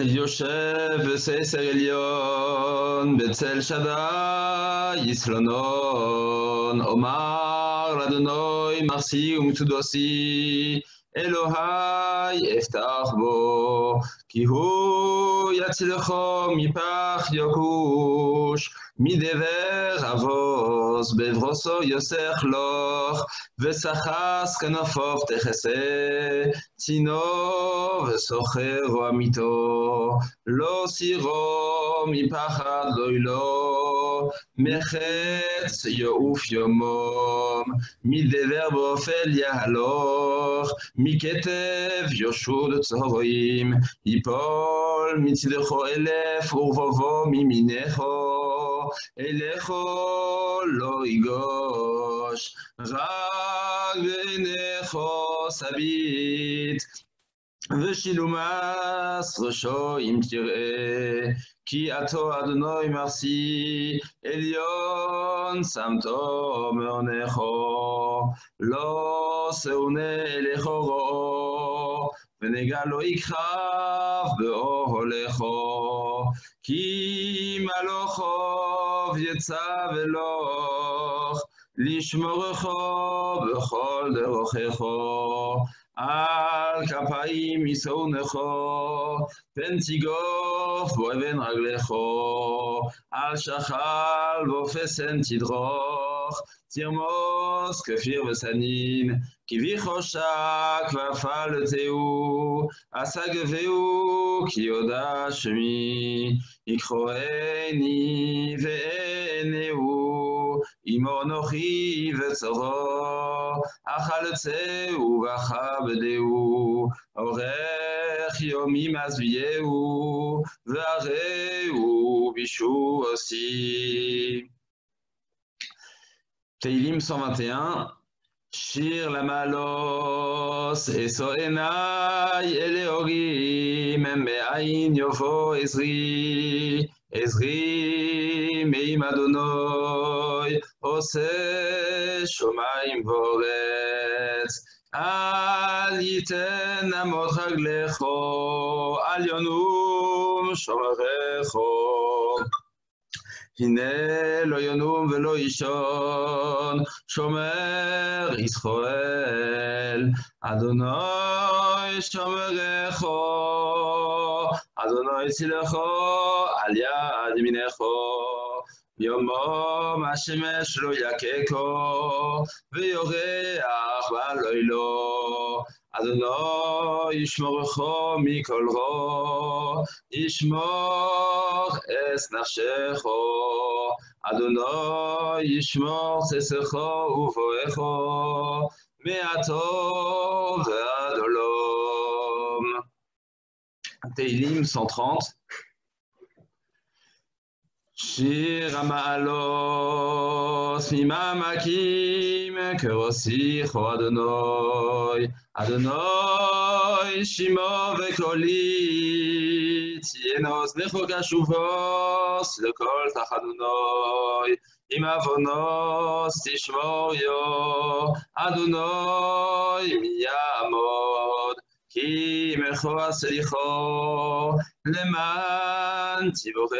יושב בססר עליון, בצל שדי יסלונון, אומר לאדוני מחסי ומצודוסי, אלוהי אפתח בו, כי הוא יצילכו מפח יוקוש, מדבר אבוס, בברוסו יוסך לוך, וסחס כנפוף תכסה, צינו וסוחרו עמיתו, לא סירו מפחד לא ילו, מחץ יעוף יומום, מדבר באופל יהלוך, מכתב יושוד צהורים, יפול מצדכו אלף ורבובו מימינךו, אלךו לא יגוש, רק בעיניכו סביט, ושילומס ראשו אם תראה, כי עתו אדוני מחסי, עליון שמתו מעונךו, לא שאונה אליכו רואו, ונגע לא יכחב באוהלךו, כי מלוכו יצא ולוך, לשמורכו בכל דרכךו, על כפיים ישאונךו, פן תיגוף בו אבן רגלךו, על שחל ופסן תדרוך, תרמוס כפיר וסנין, כי חושק ואפל תהו, עשה גבהו כי יודע שמי, יקחוני ואענהו, עמו אנוכי וצרו, אכלצהו וכבדהו, אורך יומי מזביהו, והרהו בישועתי. תהילים 121, שיר למעלות, אשא עיני אל אלוהים, מאין יבוא עזרי, עזרי מעם אדוני, עושה שמיים וארץ. אל ייתן עמוד רגלךו, אל ינום שומרכו. הנה לא ינום ולא יישון, שומר ישראל, אדוני שומרכו, אדוני צילךו על יד ימינךו, יומם השמש לא יככו, ויורח בלילו, אדוני ישמורכו מכל רע, ישמור אס נפשךו, אדוני ישמור צאתךו ובואךו, מעתה ועד עולם. תהילים 130. שיר המעלות ממעמקים כרוסיכו אדוני, אדוני שמו וקולי, תהיינה אוזניך קשובוס לכל תחת אדוני, אם עוונוס תשמור יו, אדוני מי יעמוד, כי עמך הסליחו, למען ציבורך,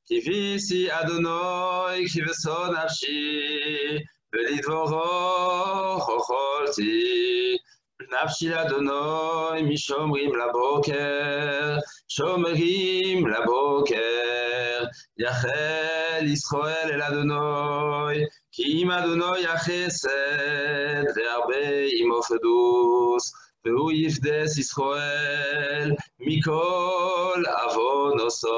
כי ויסי אדוני כבשו נפשי, ולדברו חוכלתי. נפשי לאדוני משומרים לבוקר, שומרים לבוקר, יחל ישראל אל אדוני, כי אם אדוני יחסד והרבה עמו פדוס, והוא יפדס ישראל מכל עוונותיו.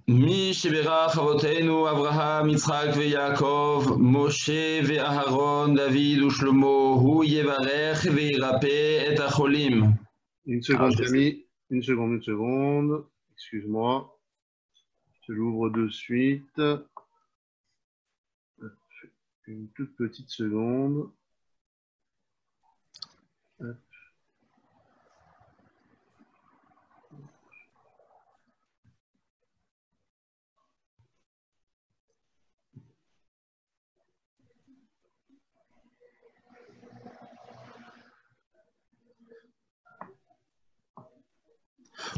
מי שברך אבותינו אברהם, יצחק ויעקב, משה ואהרון, דוד ושלמה, הוא יברך וירפא את החולים. Une seconde, Camille. Une seconde. Excuse-moi. Je l'ouvre de suite. Une toute petite seconde.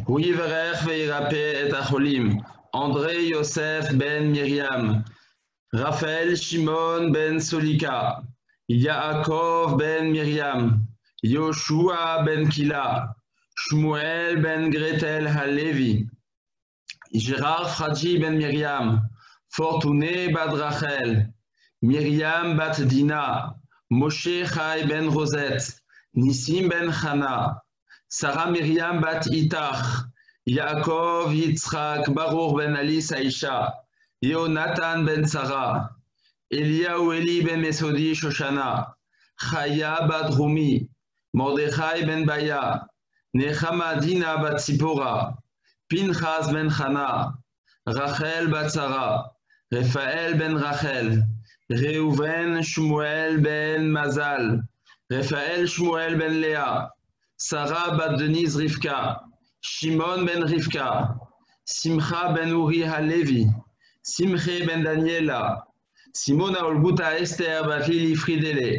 הוא יברך וירפא את החולים. אנדרי יוסף בן מרים, רפאל שמעון בן סוליקה, יעקב בן מרים, יהושע בן קילה, שמואל בן גרטל הלוי, ג'רארד חג'י בן מרים, פורטונה בת רחל, מרים בת דינה, משה חי בן רוזט, ניסים בן חנה, שרה מרים בת איתך, יעקב יצחק ברוך בן אליס האישה, יהונתן בן שרה, אליהו אלי בן מסודי שושנה, חיה בת רומי, מרדכי בן ביה, נחמה דינה בת ציפורה, פנחס בן חנה, רחל בת שרה, רפאל בן רחל, ראובן שמואל בן מזל, רפאל שמואל בן לאה, שרה בת דניז רבקה, שמעון בן רבקה, שמחה בן אורי הלוי, שמחי בן דניאלה, סימונה אולגותה אסתר בת לילי פרידלה,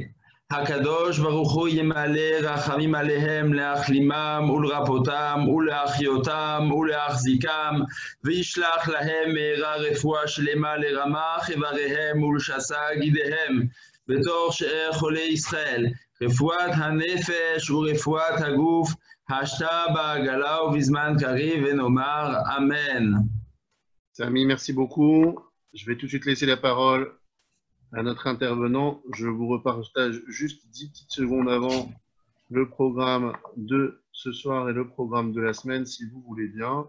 הקדוש ברוך הוא ימלא רחמים עליהם להחלימם ולרפאותם ולהחיותם ולהחזיקם וישלח להם מהרה רפואה שלמה לרמ"ח איבריהם ולשסה גידיהם בתור שאר חולי ישראל, רפואת הנפש ורפואת הגוף, השתה בעגלה ובזמן קריב ונאמר Amen. Samy, merci beaucoup. Je vais tout de suite laisser la parole à notre intervenant. Je vous repartage juste 10 petites secondes avant le programme de ce soir et le programme de la semaine, si vous voulez bien.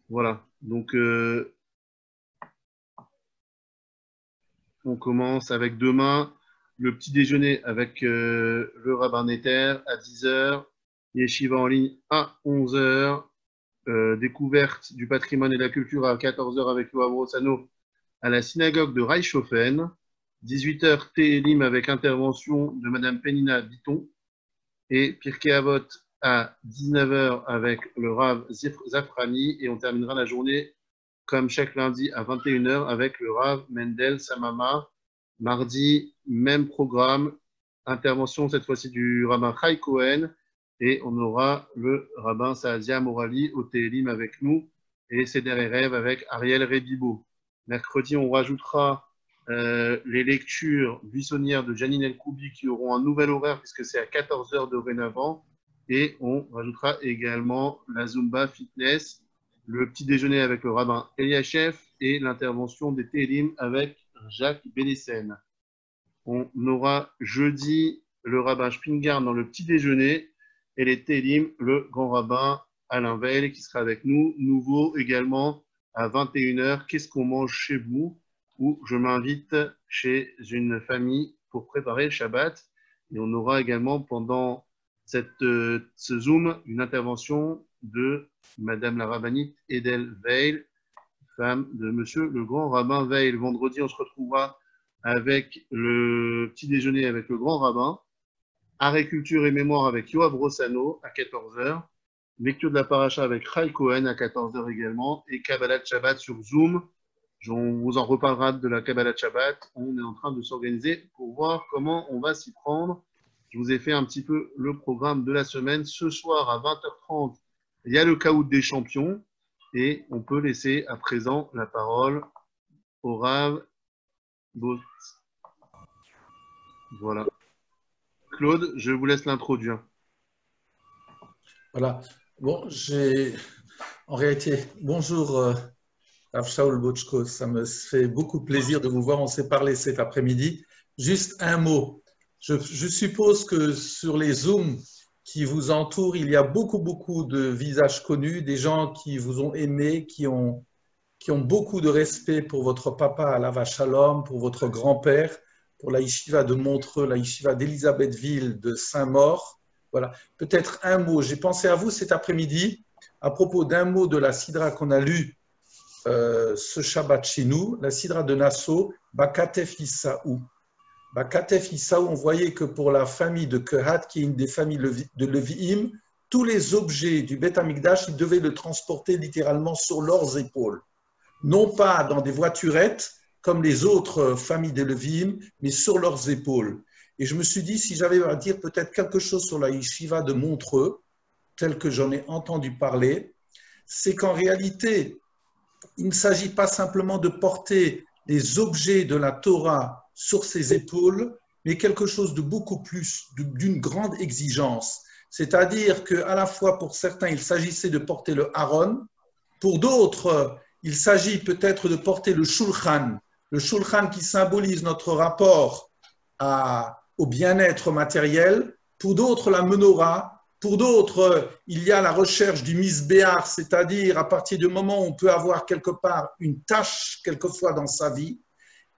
Voilà, donc on commence avec demain le petit déjeuner avec le rabbin Neter à 10h, Yeshiva en ligne à 11h, découverte du patrimoine et de la culture à 14h avec Yoav Rossano à la synagogue de Reichshofen, 18h Télim avec intervention de Madame Penina Biton et Pirkei Avot à 19h avec le Rav Zafrani et on terminera la journée comme chaque lundi à 21h avec le Rav Mendel Samama. Mardi, même programme, intervention cette fois-ci du rabbin Chai Cohen et on aura le rabbin Saadia Morali au Télim avec nous et Seder Erev avec Ariel Rebibo. Mercredi, on rajoutera les lectures buissonnières de Janine El-Koubi qui auront un nouvel horaire puisque c'est à 14h dorénavant et on rajoutera également la Zumba Fitness, le petit déjeuner avec le rabbin Eliashef et l'intervention des Télim avec Jacques Bélissen. On aura jeudi le rabbin Spingard dans le petit déjeuner et les Télim, le grand rabbin Alain Veil qui sera avec nous. Nouveau également à 21h, qu'est-ce qu'on mange chez vous? Où je m'invite chez une famille pour préparer le Shabbat. Et on aura également pendant ce Zoom une intervention de Madame la rabbinite Edel Veil, femme de Monsieur le grand rabbin Veil. Vendredi, on se retrouvera avec le petit déjeuner avec le grand rabbin, Arrêt culture et mémoire avec Yoav Rossano à 14h, lecture de la paracha avec Chai Cohen à 14h également, et Kabbalat Shabbat sur Zoom. On vous en reparlera de la Kabbalat Shabbat. On est en train de s'organiser pour voir comment on va s'y prendre. Je vous ai fait un petit peu le programme de la semaine. Ce soir à 20h30, il y a le Caout des champions. Et on peut laisser à présent la parole au Rav Bot. Voilà. Claude, je vous laisse l'introduire. Voilà. Bon, en réalité, bonjour Rav Shaul Bochko, ça me fait beaucoup plaisir de vous voir. On s'est parlé cet après-midi. Juste un mot. Je suppose que sur les Zooms qui vous entourent, il y a beaucoup de visages connus, des gens qui vous ont aimé, qui ont beaucoup de respect pour votre papa Alav Shalom, pour votre grand-père, pour la yeshiva de Montreux, la yeshiva d'Élisabethville, de Saint-Maur. Voilà. Peut-être un mot. J'ai pensé à vous cet après-midi à propos d'un mot de la sidra qu'on a lu ce Shabbat chez nous, la sidra de Nassau, Bakatef Issaou. Bakatef Issaou, on voyait que pour la famille de Kehat, qui est une des familles de Levi'im, tous les objets du Beth Amikdash, ils devaient le transporter littéralement sur leurs épaules. Non pas dans des voiturettes, comme les autres familles de Levi'im, mais sur leurs épaules. Et je me suis dit, si j'avais à dire peut-être quelque chose sur la yeshiva de Montreux, tel que j'en ai entendu parler, c'est qu'en réalité, il ne s'agit pas simplement de porter les objets de la Torah sur ses épaules, mais quelque chose de beaucoup plus, d'une grande exigence. C'est-à-dire qu'à la fois pour certains, il s'agissait de porter le Aaron, pour d'autres, il s'agit peut-être de porter le Shulchan qui symbolise notre rapport au bien-être matériel, pour d'autres la menorah, pour d'autres, il y a la recherche du misbéar, c'est-à-dire à partir du moment où on peut avoir quelque part une tâche quelquefois dans sa vie.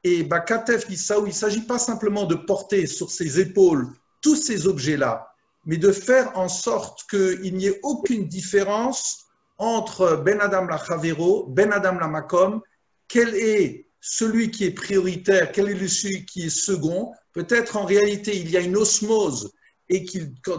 Et Bakatef Isaou, il ne s'agit pas simplement de porter sur ses épaules tous ces objets-là, mais de faire en sorte qu'il n'y ait aucune différence entre Ben Adam la Chavero, Ben Adam la Makom, quel est celui qui est prioritaire, quel est celui qui est second. Peut-être en réalité il y a une osmose et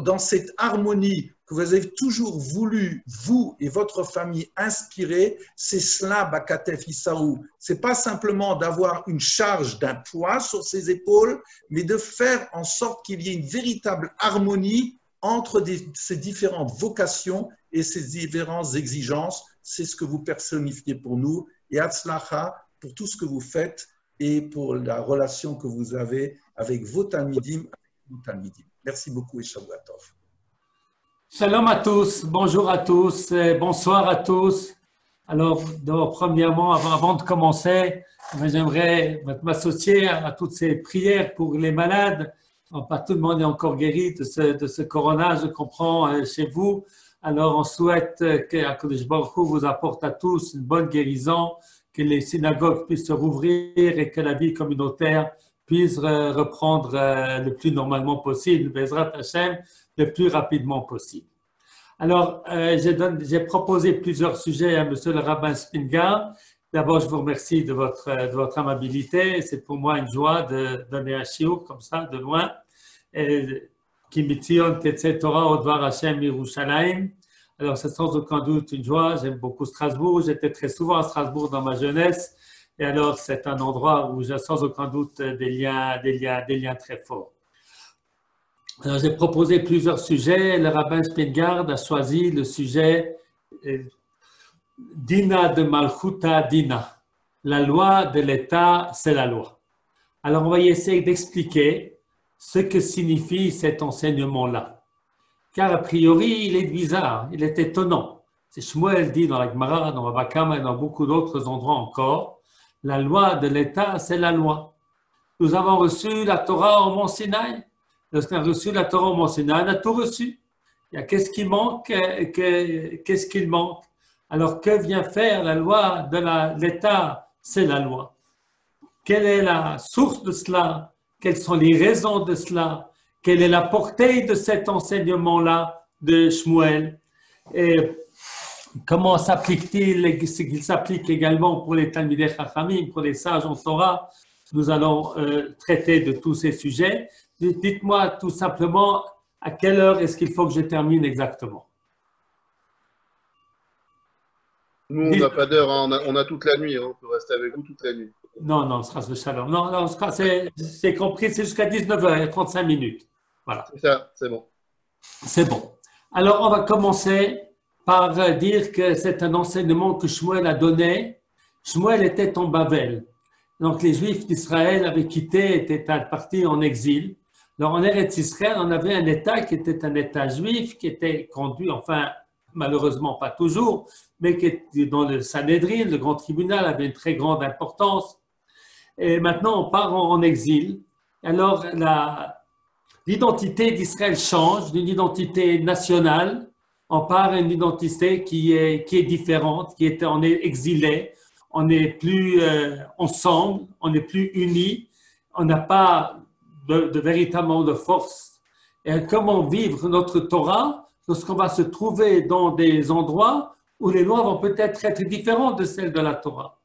dans cette harmonie que vous avez toujours voulu, vous et votre famille, inspirer, c'est cela, Bakatef Isaou. Ce n'est pas simplement d'avoir une charge d'un poids sur ses épaules, mais de faire en sorte qu'il y ait une véritable harmonie entre ces différentes vocations et ces différentes exigences. C'est ce que vous personnifiez pour nous. Et Hatzlacha pour tout ce que vous faites et pour la relation que vous avez avec vos Talmidim. Merci beaucoup et Shavua Tov. Shalom à tous, bonjour à tous, bonsoir à tous. Alors, premièrement, avant de commencer, j'aimerais m'associer à toutes ces prières pour les malades. Pas tout le monde est encore guéri de ce corona, je comprends, chez vous. Alors, on souhaite que HaKadosh Baruch Hu vous apporte à tous une bonne guérison, que les synagogues puissent se rouvrir et que la vie communautaire puisse reprendre le plus normalement possible, Bezrat Hashem, le plus rapidement possible. Alors, j'ai proposé plusieurs sujets à Monsieur le rabbin Spingar. D'abord, je vous remercie de votre amabilité. C'est pour moi une joie de donner un shiur comme ça, de loin. Ki mitzion tetzeh Torah odvar Hashem Yerushalayim. Alors, c'est sans aucun doute une joie. J'aime beaucoup Strasbourg. J'étais très souvent à Strasbourg dans ma jeunesse. Et alors, c'est un endroit où j'ai sans aucun doute des liens très forts. Alors, j'ai proposé plusieurs sujets. Le rabbin Spingard a choisi le sujet Dina de Malchuta Dina. La loi de l'État, c'est la loi. Alors, on va essayer d'expliquer ce que signifie cet enseignement-là. Car a priori, il est bizarre, il est étonnant. C'est Shmuel dit dans la Gemara, dans Baba Kama et dans beaucoup d'autres endroits encore, la loi de l'État, c'est la loi. Nous avons reçu la Torah au Mont Sinaï. Lorsqu'on a reçu la Torah au Mont Sinaï, on a tout reçu. Qu'est-ce qui manque? Qu'est-ce qu'il manque? Alors, que vient faire la loi de l'État? C'est la loi. Quelle est la source de cela? Quelles sont les raisons de cela? Quelle est la portée de cet enseignement-là de Shmuel? Et comment s'applique-t-il? Est-ce qu'il s'applique également pour les Talmidei Chachamim, pour les sages en Torah? Nous allons traiter de tous ces sujets. Dites-moi tout simplement à quelle heure est-ce qu'il faut que je termine exactement? Nous, on n'a pas d'heure, hein. On a toute la nuit, hein. On peut rester avec vous toute la nuit. Non, ce sera ce shalom. Non, c'est compris, c'est jusqu'à 19h35 minutes. Voilà. C'est ça, c'est bon. C'est bon. Alors, on va commencer par dire que c'est un enseignement que Shmuel a donné. Shmuel était en Babel. Donc, les Juifs d'Israël avaient quitté, étaient partis en exil. Alors, en Eretz Israël, on avait un État qui était un État juif, qui était conduit, enfin, malheureusement pas toujours, mais qui, dans le Sanhédrin, le grand tribunal, avait une très grande importance. Et maintenant, on part en exil. Alors, l'identité d'Israël change d'une identité nationale. On part à une identité qui est différente, on est exilé, on n'est plus ensemble, on n'est plus unis, on n'a pas de véritablement de force. Et comment vivre notre Torah lorsqu'on va se trouver dans des endroits où les lois vont peut-être être différentes de celles de la Torah?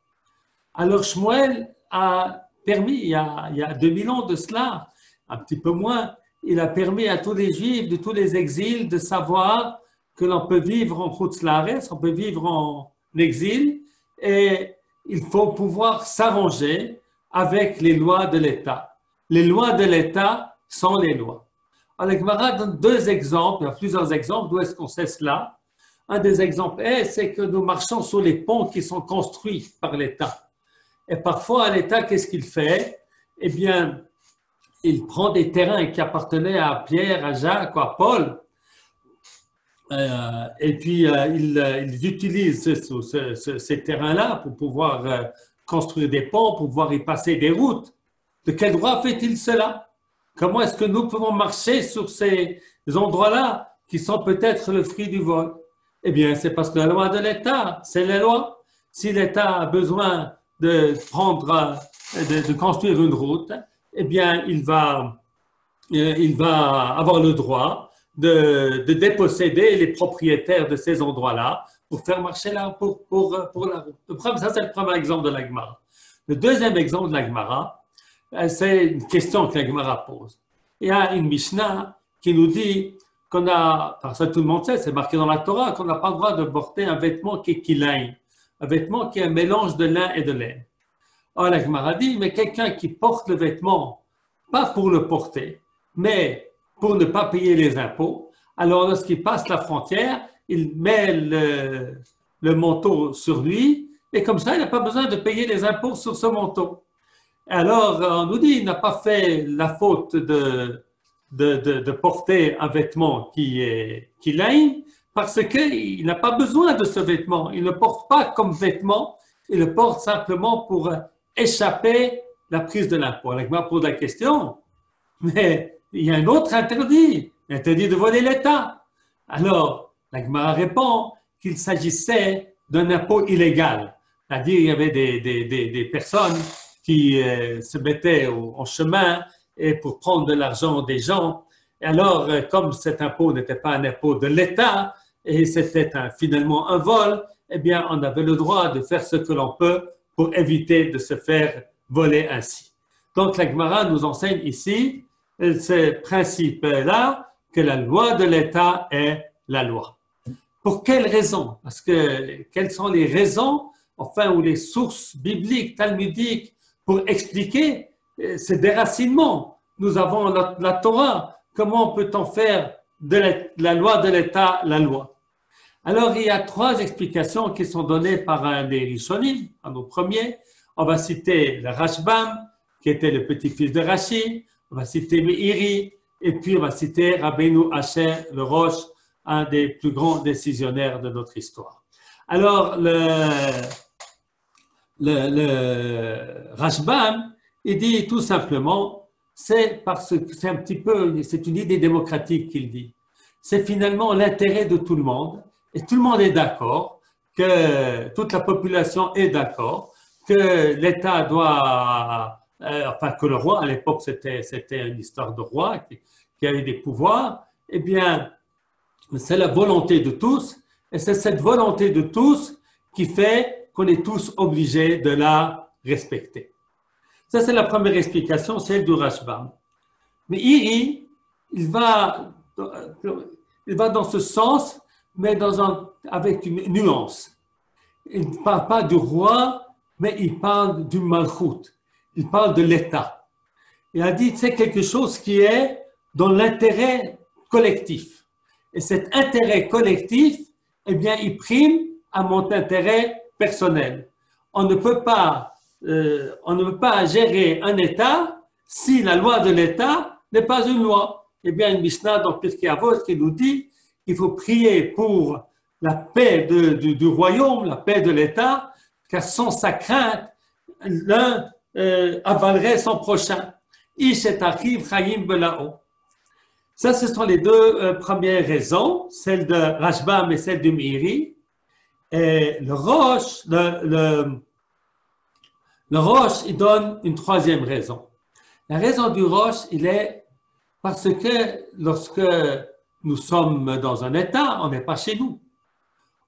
Alors Shmuel a permis, il y a 2000 ans de cela, un petit peu moins, il a permis à tous les Juifs de tous les exils de savoir que l'on peut vivre en Chutz La'aretz, on peut vivre en exil, et il faut pouvoir s'arranger avec les lois de l'État. Les lois de l'État sont les lois. Alors, la Gemara donne deux exemples, il y a plusieurs exemples, d'où est-ce qu'on sait cela? Un des exemples c'est que nous marchons sur les ponts qui sont construits par l'État. Et parfois, l'État, qu'est-ce qu'il fait? Eh bien, il prend des terrains qui appartenaient à Pierre, à Jacques ou à Paul, et puis ils utilisent ces terrains-là pour pouvoir construire des ponts, pour pouvoir y passer des routes. De quel droit fait-il cela? Comment est-ce que nous pouvons marcher sur ces endroits-là qui sont peut-être le fruit du vol? Eh bien, c'est parce que la loi de l'État, c'est la loi. Si l'État a besoin de construire une route, eh bien, il va avoir le droit de déposséder les propriétaires de ces endroits-là pour faire marcher pour la route. Ça, c'est le premier exemple de la Gemara. Le deuxième exemple de la Gemara, c'est une question que la Gemara pose. Il y a une Mishnah qui nous dit qu'on a, parce que tout le monde sait, c'est marqué dans la Torah, qu'on n'a pas le droit de porter un vêtement qui est kilaïn, un vêtement qui est un mélange de lin et de laine. Alors la Gemara dit, mais quelqu'un qui porte le vêtement, pas pour le porter, mais pour ne pas payer les impôts, alors lorsqu'il passe la frontière, il met le manteau sur lui, et comme ça, il n'a pas besoin de payer les impôts sur ce manteau. Alors, on nous dit, il n'a pas fait la faute de porter un vêtement qui l'aime, parce qu'il n'a pas besoin de ce vêtement. Il ne le porte pas comme vêtement, il le porte simplement pour échapper la prise de l'impôt. La Gemara pose la question, mais il y a un autre interdit, l'interdit de voler l'État. Alors, la Gemara répond qu'il s'agissait d'un impôt illégal. C'est-à-dire, il y avait des personnes qui se mettaient en chemin et pour prendre de l'argent des gens. Et alors, comme cet impôt n'était pas un impôt de l'État et c'était finalement un vol, eh bien, on avait le droit de faire ce que l'on peut pour éviter de se faire voler ainsi. Donc, la Gemara nous enseigne ici ce principe-là, que la loi de l'État est la loi. Pour quelles raisons? Parce que quelles sont les raisons, enfin, ou les sources bibliques, talmudiques, pour expliquer ce déracinement? Nous avons la Torah. Comment peut-on faire de la loi de l'État la loi? Alors, il y a trois explications qui sont données par un des Rishonim, un des premiers. On va citer le Rashbam, qui était le petit-fils de Rashi. On va citer Meiri, et puis on va citer Rabbeinu Asher le Rosh, un des plus grands décisionnaires de notre histoire. Alors, le Rashbam, il dit tout simplement, c'est une idée démocratique qu'il dit. C'est finalement l'intérêt de tout le monde, et tout le monde est d'accord, que toute la population est d'accord, que l'État doit, que le roi, à l'époque c'était une histoire de roi qui avait des pouvoirs, eh bien, c'est la volonté de tous, et c'est cette volonté de tous qui fait qu'on est tous obligés de la respecter. Ça, c'est la première explication, celle du Rashbam. Mais Iri, il va dans ce sens, mais avec une nuance. Il ne parle pas du roi, mais il parle du malchut. Il parle de l'État. Il a dit, c'est quelque chose qui est dans l'intérêt collectif. Et cet intérêt collectif, eh bien, il prime à mon intérêt personnel. On ne peut pas gérer un État si la loi de l'État n'est pas une loi. Eh bien, une Mishnah dans Pirkei Avot qui nous dit qu'il faut prier pour la paix du royaume, la paix de l'État, car sans sa crainte, l'un avalerait son prochain. Ish et achiv chayim belao. Ça, ce sont les deux premières raisons, celle de Rashbam et celle de Meiri. Et le Rosh, il donne une troisième raison. La raison du Rosh, il est parce que lorsque nous sommes dans un État, on n'est pas chez nous.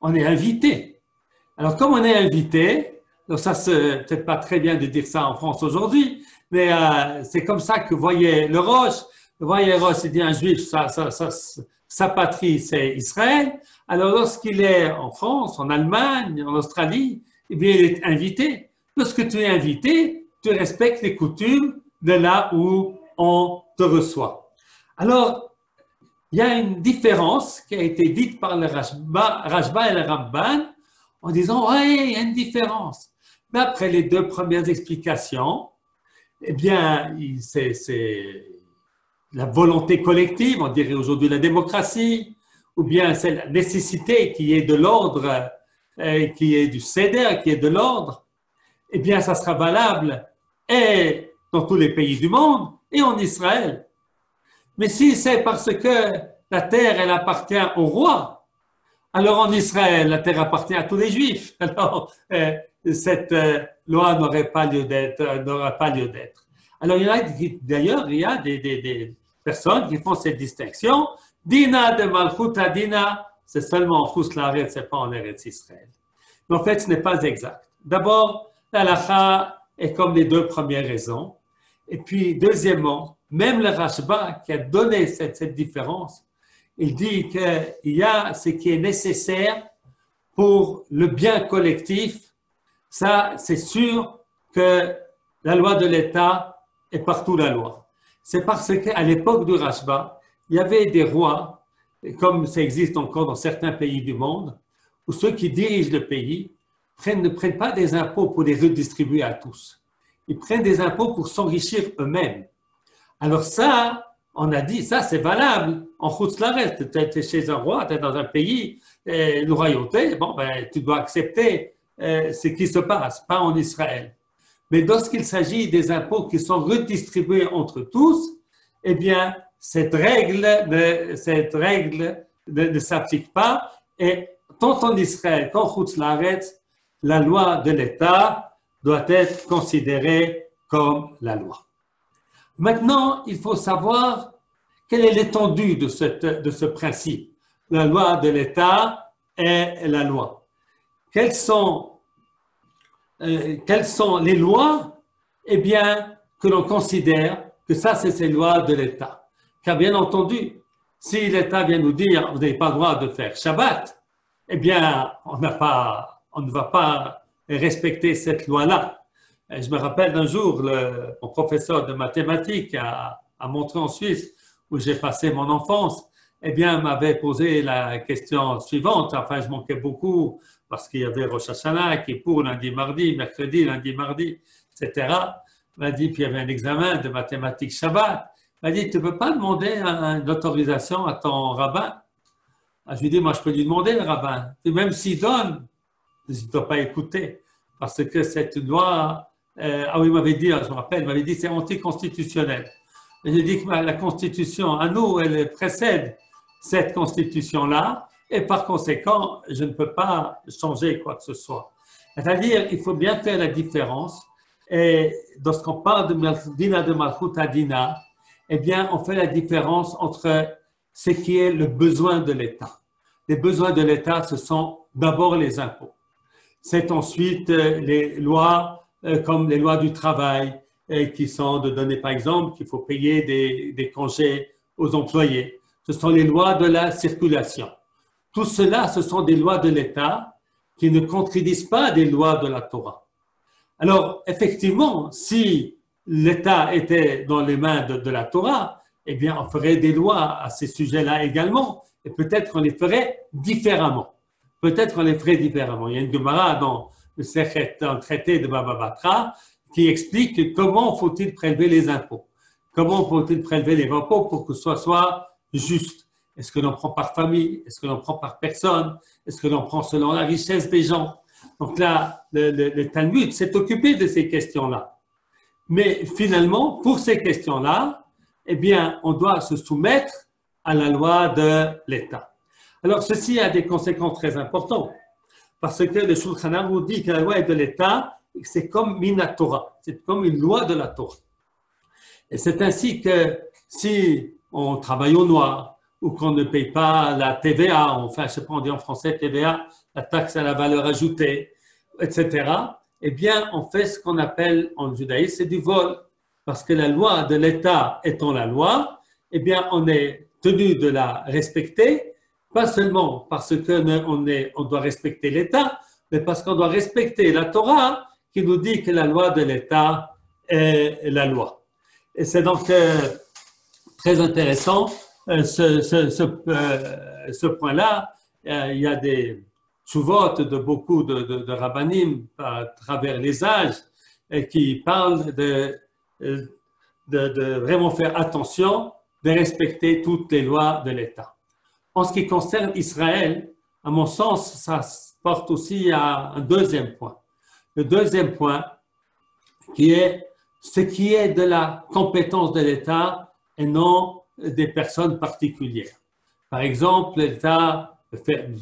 On est invité. Alors, comme on est invité, donc ça, c'est peut-être pas très bien de dire ça en France aujourd'hui, mais c'est comme ça que voyait le Rosh. Voyez, Rosh, il dit un juif, sa patrie, c'est Israël. Alors, lorsqu'il est en France, en Allemagne, en Australie, eh bien, il est invité. Lorsque tu es invité, tu respectes les coutumes de là où on te reçoit. Alors, il y a une différence qui a été dite par le Rashba et le Ramban en disant, oui, il y a une différence. Mais après les deux premières explications, eh bien, c'est la volonté collective, on dirait aujourd'hui la démocratie, ou bien c'est la nécessité qui est de l'ordre, qui est du seder, qui est de l'ordre, eh bien, ça sera valable et dans tous les pays du monde et en Israël. Mais si c'est parce que la terre, elle appartient au roi, alors en Israël, la terre appartient à tous les Juifs. Alors, cette loi n'aurait pas lieu d'être. Alors, d'ailleurs, il y a des personnes qui font cette distinction. Dina de Malchut Dina, c'est seulement en Chutz La'aretz, ce n'est pas en Eretz Israël. Mais en fait, ce n'est pas exact. D'abord, l'halakha est comme les deux premières raisons. Et puis, deuxièmement, même le Rashba qui a donné cette différence, il dit qu'il y a ce qui est nécessaire pour le bien collectif. Ça, c'est sûr que la loi de l'État est partout la loi. C'est parce qu'à l'époque du Rashba, il y avait des rois, comme ça existe encore dans certains pays du monde, où ceux qui dirigent le pays ne prennent pas des impôts pour les redistribuer à tous. Ils prennent des impôts pour s'enrichir eux-mêmes. Alors ça, on a dit, ça c'est valable en Chutz La'aretz. Tu es chez un roi, tu es dans un pays, une royauté, bon, ben, tu dois accepter ce qui se passe, pas en Israël. Mais lorsqu'il s'agit des impôts qui sont redistribués entre tous, eh bien, cette règle ne s'applique pas. Et tant en Israël qu'en Chutz La'aretz, la loi de l'État doit être considérée comme la loi. Maintenant, il faut savoir quelle est l'étendue de ce principe. La loi de l'État est la loi. Quelles sont les lois? Eh bien, que l'on considère que ça, c'est ces lois de l'État. Car bien entendu, si l'État vient nous dire vous n'avez pas le droit de faire Shabbat, eh bien, on ne va pas respecter cette loi-là. Et je me rappelle d'un jour, mon professeur de mathématiques a montré en Suisse, où j'ai passé mon enfance, eh bien, m'avait posé la question suivante. Enfin, je manquais beaucoup parce qu'il y avait Rosh Hashanah, Kippour, lundi, mardi, mercredi, lundi, mardi, etc. Il m'a dit, puis il y avait un examen de mathématiques Shabbat. Il m'a dit, tu ne peux pas demander une autorisation à ton rabbin? Je lui ai dit, moi, je peux lui demander, le rabbin. Et même s'il donne, je ne dois pas écouter. Parce que cette loi, oui, il m'avait dit, je me rappelle, il m'avait dit, c'est anticonstitutionnel. Et j'ai dit que la Constitution, à nous, elle précède cette Constitution-là, et par conséquent, je ne peux pas changer quoi que ce soit. C'est-à-dire, il faut bien faire la différence. Et lorsqu'on parle de Dina de Malchut Dina, eh bien, on fait la différence entre ce qui est le besoin de l'État. Les besoins de l'État, ce sont d'abord les impôts. C'est ensuite les lois comme les lois du travail qui sont de donner, par exemple, qu'il faut payer des congés aux employés. Ce sont les lois de la circulation. Tout cela, ce sont des lois de l'État qui ne contredisent pas des lois de la Torah. Alors, effectivement, si l'État était dans les mains de la Torah, eh bien, on ferait des lois à ces sujets-là également, et peut-être qu'on les ferait différemment. Peut-être qu'on les ferait différemment. Il y a une Gemara dans le traité de Baba Batra qui explique comment faut-il prélever les impôts. Comment faut-il prélever les impôts pour que ce soit juste. Est-ce que l'on prend par famille? Est-ce que l'on prend par personne? Est-ce que l'on prend selon la richesse des gens? Donc là, le Talmud s'est occupé de ces questions-là. Mais finalement, pour ces questions-là, eh bien, on doit se soumettre à la loi de l'État. Alors, ceci a des conséquences très importantes, parce que le Shulchan Aruch dit que la loi de l'État, c'est comme Minatora, c'est comme une loi de la Torah. Et c'est ainsi que si on travaille au noir, ou qu'on ne paye pas la TVA, enfin, je sais pas, on dit en français TVA, la taxe à la valeur ajoutée, etc., eh bien, on fait ce qu'on appelle en judaïsme, c'est du vol. Parce que la loi de l'État étant la loi, eh bien, on est tenu de la respecter, pas seulement parce qu'on doit respecter l'État, mais parce qu'on doit respecter la Torah qui nous dit que la loi de l'État est la loi. Et c'est donc très intéressant ce point-là, il y a des tchouvot de beaucoup de rabbanim à travers les âges qui parlent de vraiment faire attention, de respecter toutes les lois de l'État. En ce qui concerne Israël, à mon sens, ça porte aussi à un deuxième point. Le deuxième point, qui est ce qui est de la compétence de l'État et non des personnes particulières. Par exemple, l'État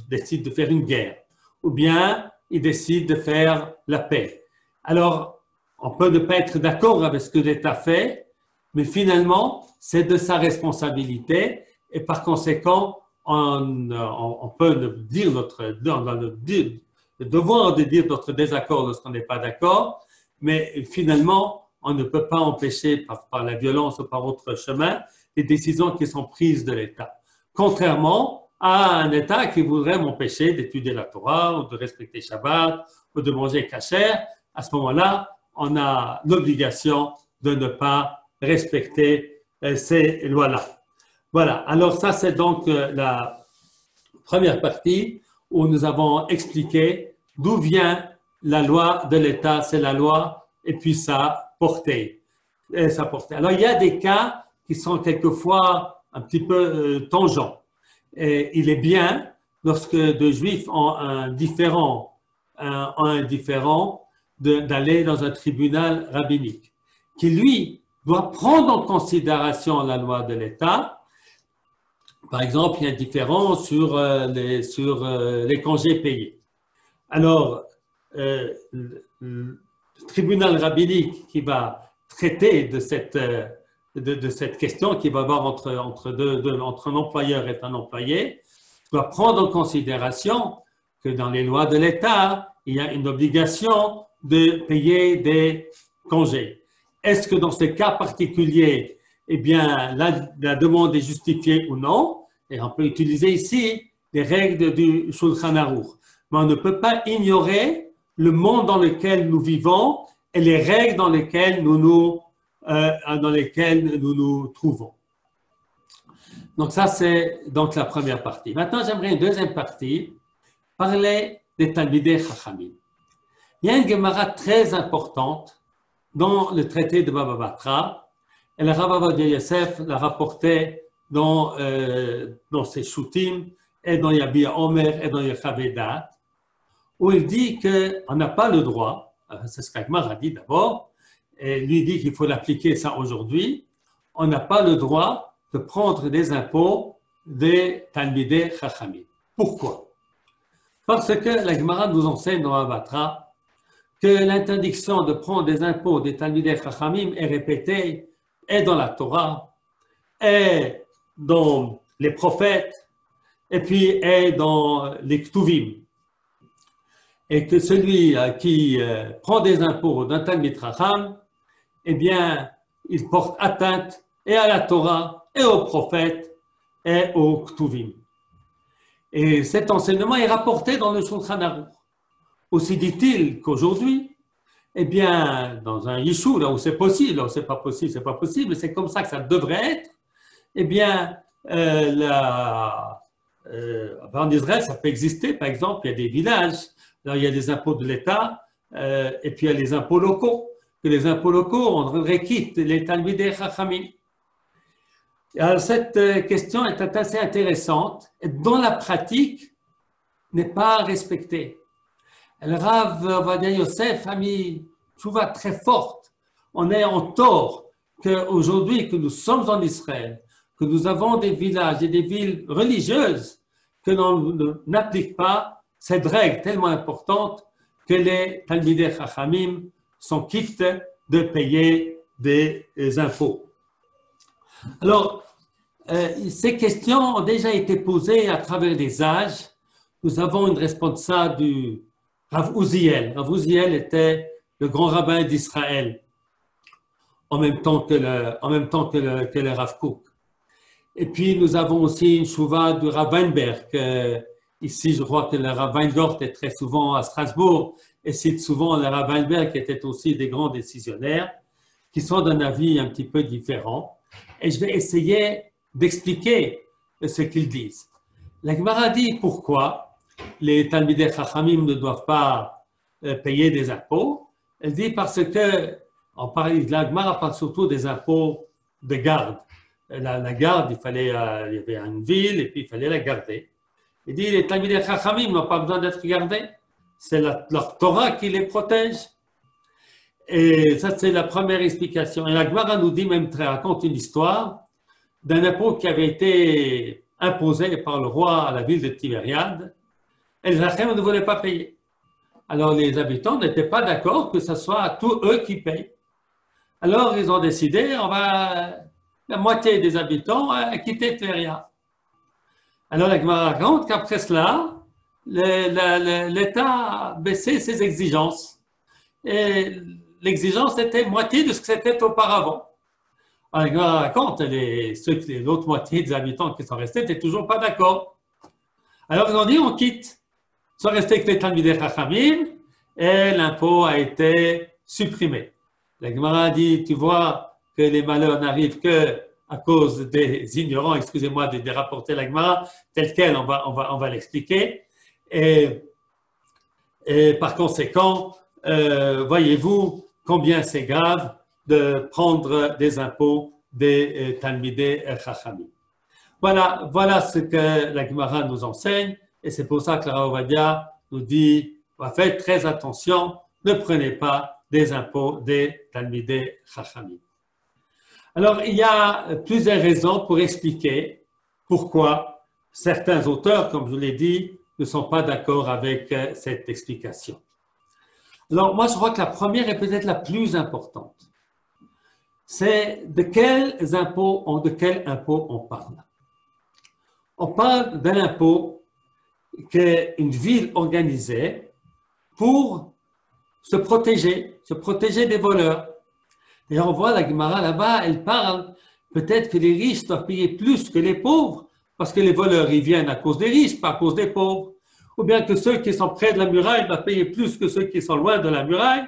décide de faire une guerre, ou bien il décide de faire la paix. Alors, on peut ne pas être d'accord avec ce que l'État fait, mais finalement, c'est de sa responsabilité et par conséquent, on peut dire le devoir de dire notre désaccord lorsqu'on n'est pas d'accord, mais finalement, on ne peut pas empêcher par la violence ou par autre chemin les décisions qui sont prises de l'État. Contrairement à un État qui voudrait m'empêcher d'étudier la Torah ou de respecter Shabbat ou de manger kasher, à ce moment-là, on a l'obligation de ne pas respecter ces lois-là. Voilà, alors ça c'est donc la première partie où nous avons expliqué d'où vient la loi de l'État, c'est la loi et puis sa portée. Alors il y a des cas qui sont quelquefois un petit peu tangents. Et il est bien lorsque deux juifs ont un différend d'aller dans un tribunal rabbinique qui lui doit prendre en considération la loi de l'État. Par exemple, il y a un différend sur les congés payés. Alors, le tribunal rabbinique qui va traiter de cette question qui va avoir entre un employeur et un employé doit prendre en considération que dans les lois de l'État, il y a une obligation de payer des congés. Est-ce que dans ce cas particulier, eh bien, la demande est justifiée ou non? Et on peut utiliser ici les règles du Shulchan Aruch. Mais on ne peut pas ignorer le monde dans lequel nous vivons et les règles dans lesquelles nous nous trouvons. Donc ça, c'est donc la première partie. Maintenant, j'aimerais une deuxième partie, parler des Talmidei Chachamim. Il y a une Gemara très importante dans le traité de Baba Batra, et le Rav Ovadia Yosef l'a rapporté dans ses Shutim, et dans Yabia Omer, et dans Yechaveda, où il dit qu'on n'a pas le droit, c'est ce qu'Agmar a dit d'abord, et lui dit qu'il faut l'appliquer ça aujourd'hui, on n'a pas le droit de prendre des impôts des Talmidei Chachamim. Pourquoi? Parce que la Gemara nous enseigne dans Batra que l'interdiction de prendre des impôts des Talmidei Chachamim est répétée et dans la Torah, et dans les prophètes, et puis et dans les Ktuvim. Et que celui qui prend des impôts d'un Talmid Chacham, eh bien, il porte atteinte et à la Torah, et aux prophètes, et aux Ktuvim. Et cet enseignement est rapporté dans le Shulchan Aruch. Aussi dit-il qu'aujourd'hui, eh bien, dans un yishuv, là où c'est possible, là où c'est pas possible, c'est comme ça que ça devrait être, eh bien, en Israël, ça peut exister, par exemple, il y a des villages, là, il y a des impôts de l'État, et puis il y a les impôts locaux. Que les impôts locaux, on requitte les Talmidei Chachamim. Alors, cette question est assez intéressante, et dans la pratique, n'est pas respectée. Le Rav Ovadia Yosef a mis une tchouva très forte. On est en tort qu'aujourd'hui, que nous sommes en Israël, que nous avons des villages et des villes religieuses, que l'on n'applique pas cette règle tellement importante que les Talmidei Chachamim sont quittes de payer des impôts. Alors, ces questions ont déjà été posées à travers les âges. Nous avons une responsable du Rav Uziel. Rav Uziel était le grand rabbin d'Israël en même temps que le Rav Kook. Et puis nous avons aussi une chouva du Rav Weinberg. Ici, je crois que le Rav Weingart est très souvent à Strasbourg et cite souvent le Rav Weinberg qui était aussi des grands décisionnaires qui sont d'un avis un petit peu différent. Et je vais essayer d'expliquer ce qu'ils disent. La Gemara dit pourquoi les Talmidei Chachamim ne doivent pas payer des impôts. Elle dit parce que, la Gemara parle surtout des impôts de garde. La garde, il y avait une ville et puis il fallait la garder. Il dit les Talmidei Chachamim n'ont pas besoin d'être gardés. C'est leur Torah qui les protège. Et ça, c'est la première explication. Et la Gemara nous dit même, raconte une histoire d'un impôt qui avait été imposé par le roi à la ville de Tibériade. Et les Chachamim ne voulaient pas payer. Alors les habitants n'étaient pas d'accord que ce soit tous eux qui payent. Alors ils ont décidé, la moitié des habitants a quitté Tibériade. Alors la Gemara raconte qu'après cela, l'État a baissé ses exigences. Et l'exigence était moitié de ce que c'était auparavant. Alors la Gemara raconte, l'autre moitié des habitants qui sont restés n'étaient toujours pas d'accord. Alors ils ont dit, on quitte. Ils sont restés avec les Talmidei Chachamim et l'impôt a été supprimé. La Gemara dit, tu vois que les malheurs n'arrivent que à cause des ignorants, excusez-moi de rapporter la Gemara, tel quel, on va l'expliquer. Et par conséquent, voyez-vous combien c'est grave de prendre des impôts des Talmidei Chachamim. Voilà ce que la Gemara nous enseigne, et c'est pour ça que la Rav Ovadia nous dit, faites très attention, ne prenez pas des impôts des Talmidei Chachamim. Alors, il y a plusieurs raisons pour expliquer pourquoi certains auteurs, comme je l'ai dit, ne sont pas d'accord avec cette explication. Alors, moi, je crois que la première est peut-être la plus importante. C'est de quel impôt on parle. On parle d'un impôt qu'une ville organisait pour se protéger des voleurs. Et on voit la Gemara là-bas, elle parle peut-être que les riches doivent payer plus que les pauvres, parce que les voleurs, ils viennent à cause des riches, pas à cause des pauvres. Ou bien que ceux qui sont près de la muraille doivent payer plus que ceux qui sont loin de la muraille,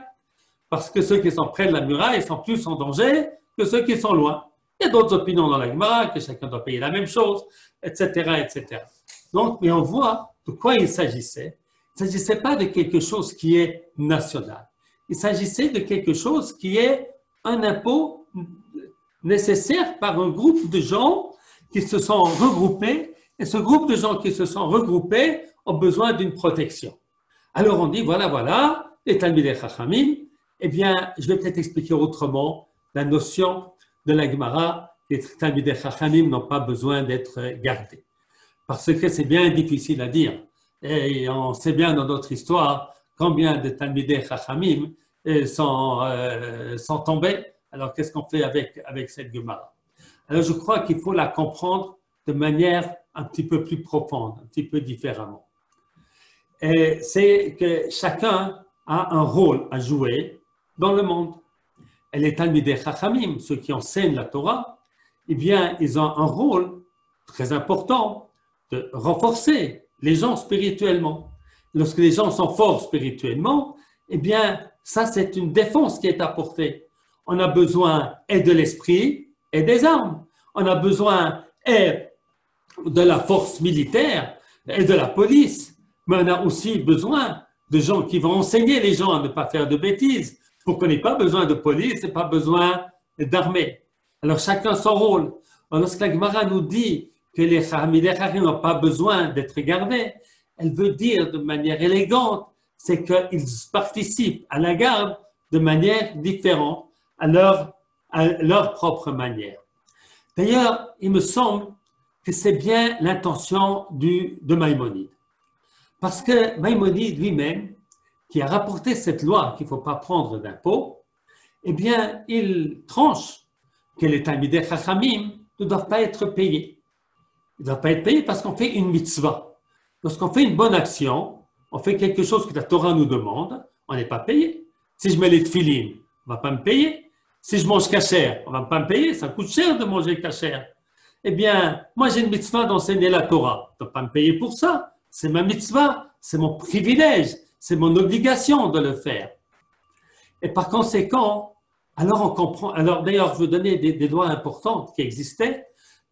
parce que ceux qui sont près de la muraille sont plus en danger que ceux qui sont loin. Il y a d'autres opinions dans la Gemara, que chacun doit payer la même chose, etc., etc. Donc, mais on voit de quoi il s'agissait. Il ne s'agissait pas de quelque chose qui est national. Il s'agissait de quelque chose qui est un impôt nécessaire par un groupe de gens qui se sont regroupés, et ce groupe de gens qui se sont regroupés ont besoin d'une protection. Alors on dit, voilà, les Talmidei Chachamim, eh bien, je vais peut-être expliquer autrement la notion de la Gemara, les Talmidei Chachamim n'ont pas besoin d'être gardés. Parce que c'est bien difficile à dire. Et on sait bien dans notre histoire combien de Talmidei Chachamim sont tombés. Alors, qu'est-ce qu'on fait avec cette Gemara? Alors, je crois qu'il faut la comprendre de manière un petit peu plus profonde, un petit peu différemment. Et c'est que chacun a un rôle à jouer dans le monde. Et les Talmidei Chachamim, ceux qui enseignent la Torah, eh bien, ils ont un rôle très important de renforcer les gens spirituellement. Lorsque les gens sont forts spirituellement, eh bien, ça, c'est une défense qui est apportée. On a besoin et de l'esprit et des armes. On a besoin et de la force militaire et de la police. Mais on a aussi besoin de gens qui vont enseigner les gens à ne pas faire de bêtises pour qu'on n'ait pas besoin de police et pas besoin d'armée. Alors, chacun son rôle. Alors, lorsque la Gemara nous dit que les Talmidei Chachamim n'ont pas besoin d'être gardés, elle veut dire de manière élégante, c'est qu'ils participent à la garde de manière différente, à leur propre manière. D'ailleurs, il me semble que c'est bien l'intention de Maïmonide. Parce que Maïmonide lui-même, qui a rapporté cette loi qu'il ne faut pas prendre d'impôts, eh bien, il tranche que les Talmidei Chachamim ne doivent pas être payés. Ils ne doivent pas être payés parce qu'on fait une mitzvah. Lorsqu'on fait une bonne action, on fait quelque chose que la Torah nous demande, on n'est pas payé. Si je mets les tefilines, on ne va pas me payer. Si je mange kasher, on ne va pas me payer. Ça coûte cher de manger kasher. Eh bien, moi j'ai une mitzvah d'enseigner la Torah. On ne va pas me payer pour ça. C'est ma mitzvah, c'est mon privilège, c'est mon obligation de le faire. Et par conséquent, alors on comprend. Alors d'ailleurs, je veux donner des lois importantes qui existaient.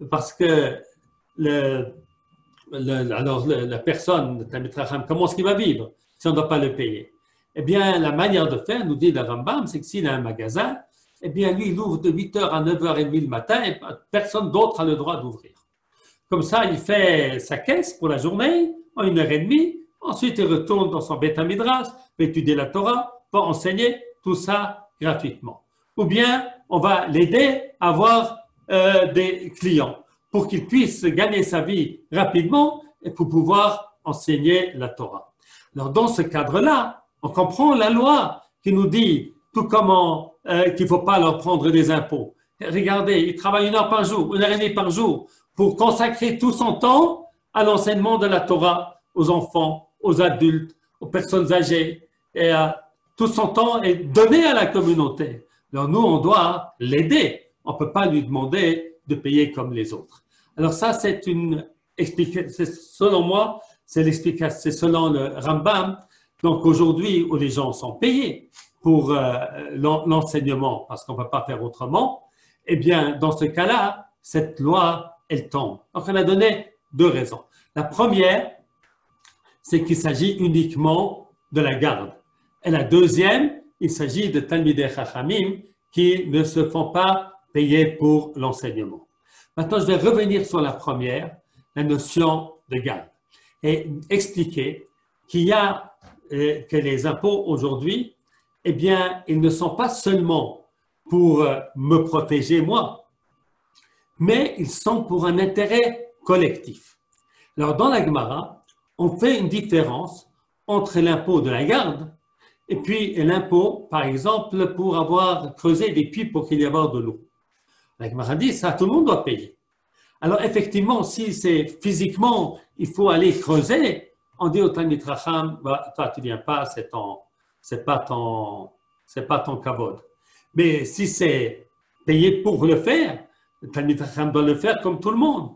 parce que la personne, le Talmid Chacham, comment est-ce qu'il va vivre si on ne doit pas le payer? Eh bien, la manière de faire, nous dit le Rambam, c'est que s'il a un magasin, eh bien, lui, il ouvre de 8h à 9h30 le matin et personne d'autre a le droit d'ouvrir. Comme ça, il fait sa caisse pour la journée, en 1h30, ensuite il retourne dans son Beth Midrash, va étudier la Torah, va enseigner, tout ça gratuitement. Ou bien, on va l'aider à avoir des clients pour qu'il puisse gagner sa vie rapidement et pour pouvoir enseigner la Torah. Alors, dans ce cadre-là, on comprend la loi qui nous dit tout comment qu'il ne faut pas leur prendre des impôts. Regardez, ils travaillent 1 heure par jour, 1h30 par jour pour consacrer tout son temps à l'enseignement de la Torah aux enfants, aux adultes, aux personnes âgées. Et tout son temps est donné à la communauté. Alors nous, on doit l'aider. On ne peut pas lui demander de payer comme les autres. Alors ça, c'est une explication. Selon moi, c'est l'explication. C'est selon le Rambam. Donc aujourd'hui, où les gens sont payés pour l'enseignement, parce qu'on ne peut pas faire autrement, eh bien, dans ce cas-là, cette loi, elle tombe. Donc on a donné 2 raisons. La première, c'est qu'il s'agit uniquement de la garde. Et la deuxième, il s'agit de Talmidei Chachamim qui ne se font pas payer pour l'enseignement. Maintenant, je vais revenir sur la première, la notion de garde, et expliquer qu'il y a que les impôts aujourd'hui, eh bien, ils ne sont pas seulement pour me protéger moi, mais ils sont pour un intérêt collectif. Alors, dans la Gemara, on fait une différence entre l'impôt de la garde et puis l'impôt, par exemple, pour avoir creusé des puits pour qu'il y ait de l'eau. La Gemara dit, ça, tout le monde doit payer. Alors, effectivement, si c'est physiquement, il faut aller creuser, on dit au Talmid Chacham, bah, toi, tu ne viens pas, c'est pas ton kavod. Mais si c'est payé pour le faire, le Talmid Chacham doit le faire comme tout le monde.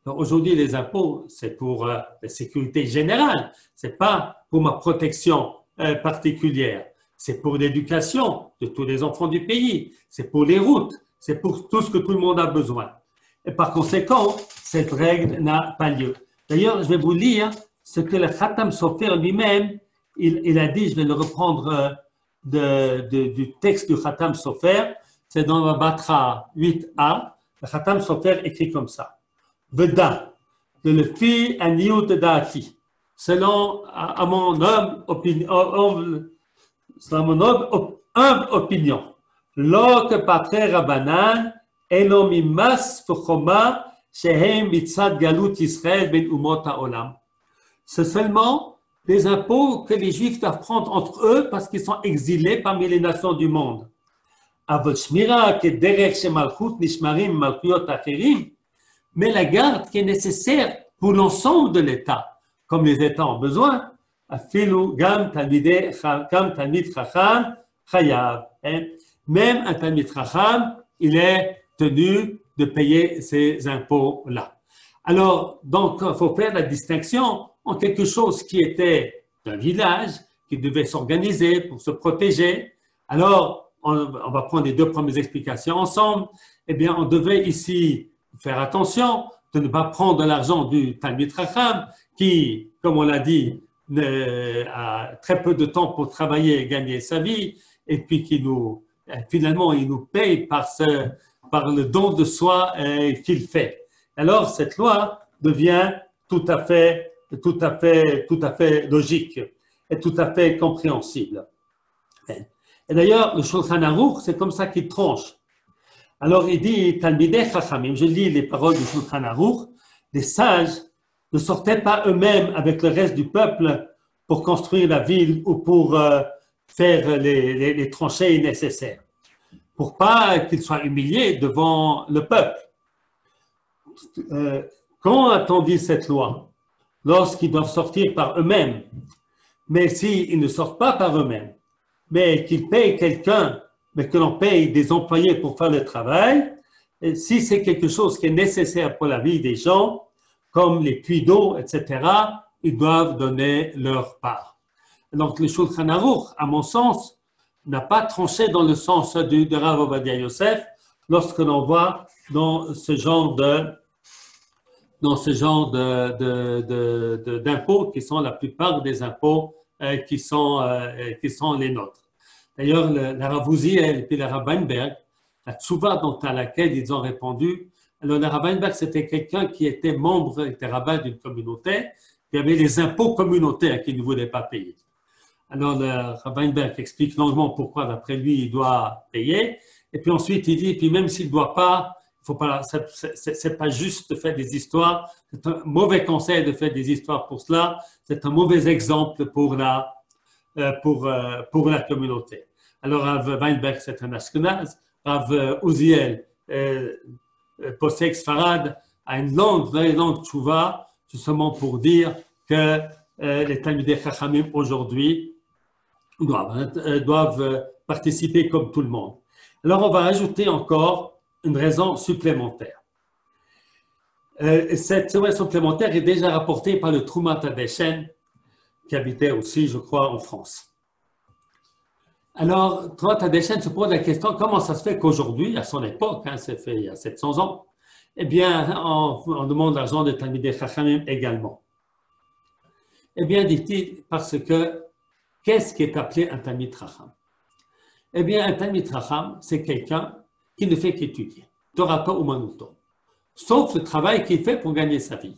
Aujourd'hui, les impôts, c'est pour la sécurité générale, ce n'est pas pour ma protection particulière. C'est pour l'éducation de tous les enfants du pays, c'est pour les routes, c'est pour tout ce que tout le monde a besoin. Et par conséquent, cette règle n'a pas lieu. D'ailleurs, je vais vous lire ce que le Khatam Sofer lui-même, il a dit, je vais le reprendre du texte du Khatam Sofer, c'est dans la Batra 8a, le Khatam Sofer écrit comme ça. Veda, de le fi aniyut da'ati, selon à mon humble opinion, lo que patre rabanan elo mimas v'choma shehem mitzad galut Yisrael ben umot ha'olam. C'est seulement des impôts que les Juifs doivent prendre entre eux parce qu'ils sont exilés parmi les nations du monde. Avot shmira kederech shemalchut nishmarim malchuyot acherim. Mais la garde qui est nécessaire pour l'ensemble de l'État, comme les États ont besoin, afilu gam talmid chacham chayav. Même un talmid chacham, il est tenu de payer ces impôts-là. Alors, donc, il faut faire la distinction en quelque chose qui était d'un village, qui devait s'organiser pour se protéger. Alors, on va prendre les 2 premières explications ensemble. Eh bien, on devait ici faire attention de ne pas prendre l'argent du Talmid Chacham qui, comme on l'a dit, a très peu de temps pour travailler et gagner sa vie et puis qui finalement, il nous paye par le don de soi qu'il fait. Alors, cette loi devient tout à fait logique et tout à fait compréhensible. Et d'ailleurs, le Shulchan Aruch, c'est comme ça qu'il tranche. Alors, il dit, Talmidei Chachamim, je lis les paroles du Shulchan Aruch, les sages ne sortaient pas eux-mêmes avec le reste du peuple pour construire la ville ou pour faire les tranchées nécessaires, pour pas qu'ils soient humiliés devant le peuple. Quand a-t-on dit cette loi? Lorsqu'ils doivent sortir par eux-mêmes. Mais s'ils ne sortent pas par eux-mêmes, mais qu'ils payent quelqu'un, mais que l'on paye des employés pour faire le travail, et si c'est quelque chose qui est nécessaire pour la vie des gens, comme les puits d'eau, etc., ils doivent donner leur part. Donc, le Shulchan Aruch, à mon sens, n'a pas tranché dans le sens de Rav Ovadia Yosef lorsque l'on voit dans ce genre dans ce genre d'impôts qui sont la plupart des impôts qui sont les nôtres. D'ailleurs, la Rav Uziel et puis la Rav Weinberg, la tchouva à laquelle ils ont répondu, alors le Rav Weinberg, c'était quelqu'un qui était membre, était rabbin d'une communauté, qui avait les impôts communautaires qu'il ne voulait pas payer. Alors le Rav Weinberg explique longuement pourquoi, d'après lui, il doit payer. Et puis ensuite, il dit, puis même s'il ne doit pas, faut pas, c'est pas juste de faire des histoires, c'est un mauvais conseil de faire des histoires pour cela, c'est un mauvais exemple pour la communauté. Alors Rav Weinberg, c'est un Ashkenaz, Rav Uziel, Posek Sfarad, a une très longue tchouva, justement pour dire que les Talmidei Chachamim aujourd'hui doivent participer comme tout le monde. Alors on va ajouter encore une raison supplémentaire. Cette raison supplémentaire est déjà rapportée par le Troumat Adeshen, qui habitait aussi, je crois, en France. Alors, Troumat Adeshen se pose la question, comment ça se fait qu'aujourd'hui, à son époque, c'est fait il y a 700 ans, eh bien, on demande l'argent de Talmidei Chachamim également. Eh bien, dit-il, parce que, qu'est-ce qui est appelé un Talmid Chacham? Eh bien, un Talmid Chacham, c'est quelqu'un qui ne fait qu'étudier, Torato Umanuto, sauf le travail qu'il fait pour gagner sa vie.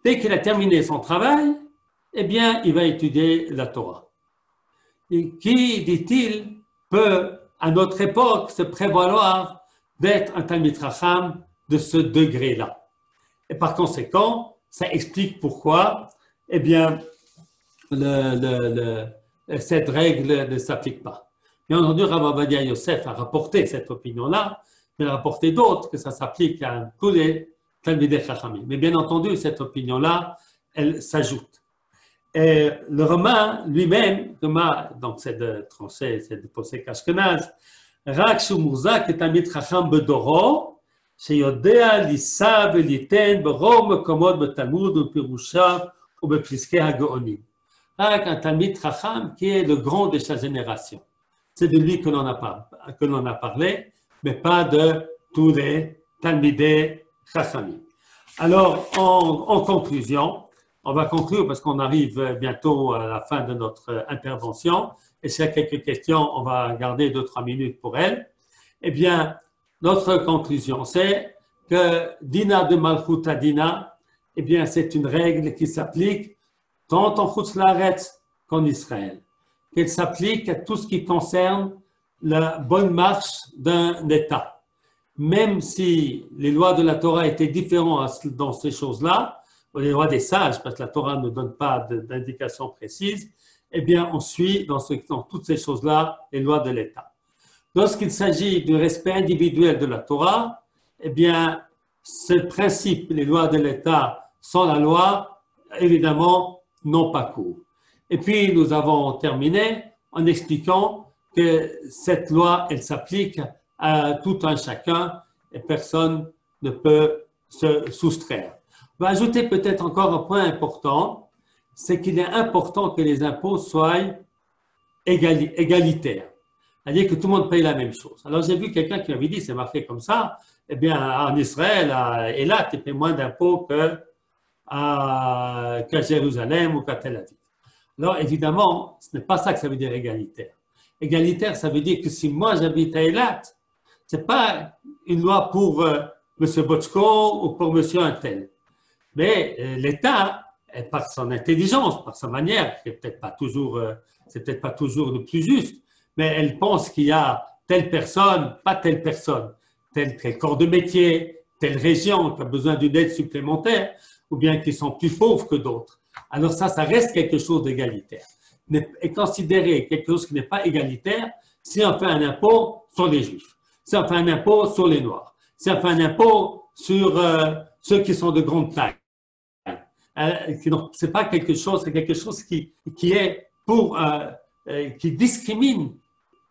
Dès qu'il a terminé son travail, eh bien, il va étudier la Torah. Et qui, dit-il, peut, à notre époque, se prévaloir d'être un Talmid Chacham de ce degré-là? Et par conséquent, ça explique pourquoi, eh bien, cette règle ne s'applique pas. Bien entendu, Rav Ovadia Yosef a rapporté cette opinion-là, mais il a rapporté d'autres que ça s'applique à tous les Talmidei Chachamim. Mais bien entendu, cette opinion-là, elle s'ajoute. Et le Romain lui-même, donc c'est de trancher, c'est de Posek Ashkenaz, Rak Shu Murzak et Talmid Chacham Bedoro, שיודע לישא וליתן ברוב מקומות בתלמוד ופירושיו ובפסקי הגאונים. רק un Talmid Chacham qui est le grand de sa génération. C'est de lui que l'on a parlé, mais pas de tous les Talmidei Chachamim. Alors, en conclusion, on va conclure parce qu'on arrive bientôt à la fin de notre intervention. Et s'il y a quelques questions, on va garder 2-3 minutes pour elles. Eh bien, notre conclusion, c'est que Dina de Malchut Dina, eh bien, c'est une règle qui s'applique tant en Chutz La'aretz qu'en Israël. Qu'elle s'applique à tout ce qui concerne la bonne marche d'un État. Même si les lois de la Torah étaient différentes dans ces choses-là, ou les lois des sages, parce que la Torah ne donne pas d'indications précises, eh bien, on suit dans toutes ces choses-là les lois de l'État. Lorsqu'il s'agit du respect individuel de la Torah, eh bien, ce principe, les lois de l'État sans la loi, évidemment, n'ont pas cours. Et puis, nous avons terminé en expliquant que cette loi, elle s'applique à tout un chacun et personne ne peut se soustraire. On va ajouter peut-être encore un point important, c'est qu'il est important que les impôts soient égalitaires. C'est-à-dire que tout le monde paye la même chose. Alors, j'ai vu quelqu'un qui m'avait dit, c'est marqué comme ça, eh bien, en Israël, à Eilat, tu payes moins d'impôts qu'à Jérusalem ou qu'à Tel Aviv. Alors, évidemment, ce n'est pas ça que ça veut dire égalitaire. Égalitaire, ça veut dire que si moi j'habite à Eilat, ce n'est pas une loi pour M. Botchko ou pour M. Untel. Mais l'État, par son intelligence, par sa manière, qui n'est peut-être pas toujours, c'est peut-être pas toujours le plus juste, mais elle pense qu'il y a telle personne, pas telle personne, tel corps de métier, telle région qui a besoin d'une aide supplémentaire, ou bien qui sont plus pauvres que d'autres. Alors ça reste quelque chose d'égalitaire. Et considérer quelque chose qui n'est pas égalitaire, si on fait un impôt sur les Juifs, si on fait un impôt sur les Noirs, si on fait un impôt sur ceux qui sont de grande taille. C'est pas quelque chose, c'est quelque chose qui est pour qui discrimine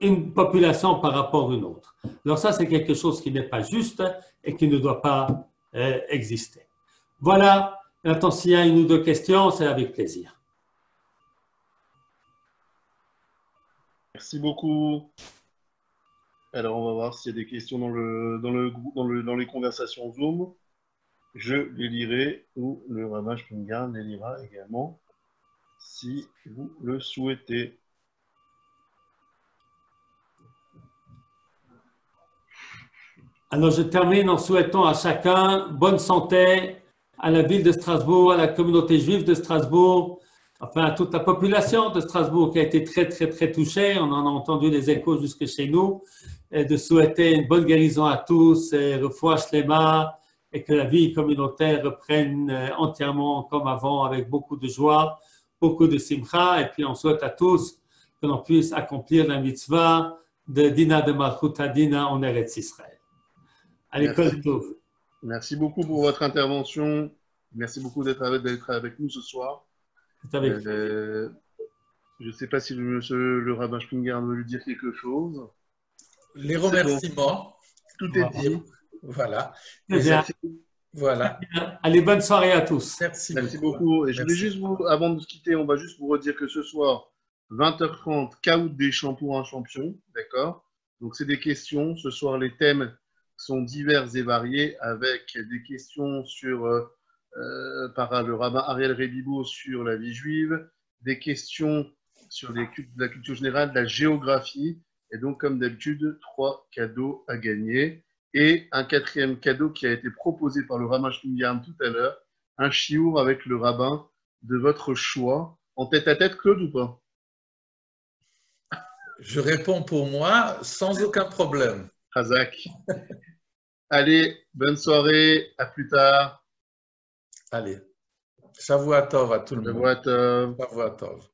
une population par rapport à une autre. Alors ça, c'est quelque chose qui n'est pas juste et qui ne doit pas exister. Voilà. Maintenant, s'il y a une ou deux questions, c'est avec plaisir. Merci beaucoup. Alors, on va voir s'il y a des questions dans les conversations Zoom. je les lirai ou le rabbin Spingarn les lira également si vous le souhaitez. Alors, je termine en souhaitant à chacun bonne santé, à la ville de Strasbourg, à la communauté juive de Strasbourg, enfin à toute la population de Strasbourg qui a été très, très, très touchée. On en a entendu les échos jusque chez nous. Et de souhaiter une bonne guérison à tous, et refouach shlema, et que la vie communautaire reprenne entièrement comme avant, avec beaucoup de joie, beaucoup de simcha. Et puis, on souhaite à tous que l'on puisse accomplir la mitzvah de Dina de Malchut Hadina en Eretz Israël. Allez, Kol Tov. Merci beaucoup pour votre intervention. Merci beaucoup d'être avec nous ce soir. C'est avec vous. Je ne sais pas si le rabbin Spingarn veut lui dire quelque chose. Les remerciements. Tout est dit. Voilà. Bien. Voilà. Allez, bonne soirée à tous. Merci beaucoup. Et je voulais juste avant de se quitter, on va juste vous redire que ce soir, 20h30, Caout des champs pour un champion. D'accord? Donc, c'est des questions. Ce soir, les thèmes sont divers et variés avec des questions par le rabbin Ariel Rebibo sur la vie juive, des questions sur la culture générale, de la géographie. Et donc, comme d'habitude, 3 cadeaux à gagner. Et un 4e cadeau qui a été proposé par le rabbin Spingarn tout à l'heure, un chiour avec le rabbin de votre choix. En tête-à-tête, Claude, ou pas? Je réponds pour moi sans aucun problème. Razak. Allez, bonne soirée, à plus tard. Allez. Shavua tov à tout le monde. Shavua tov. Shavua tov.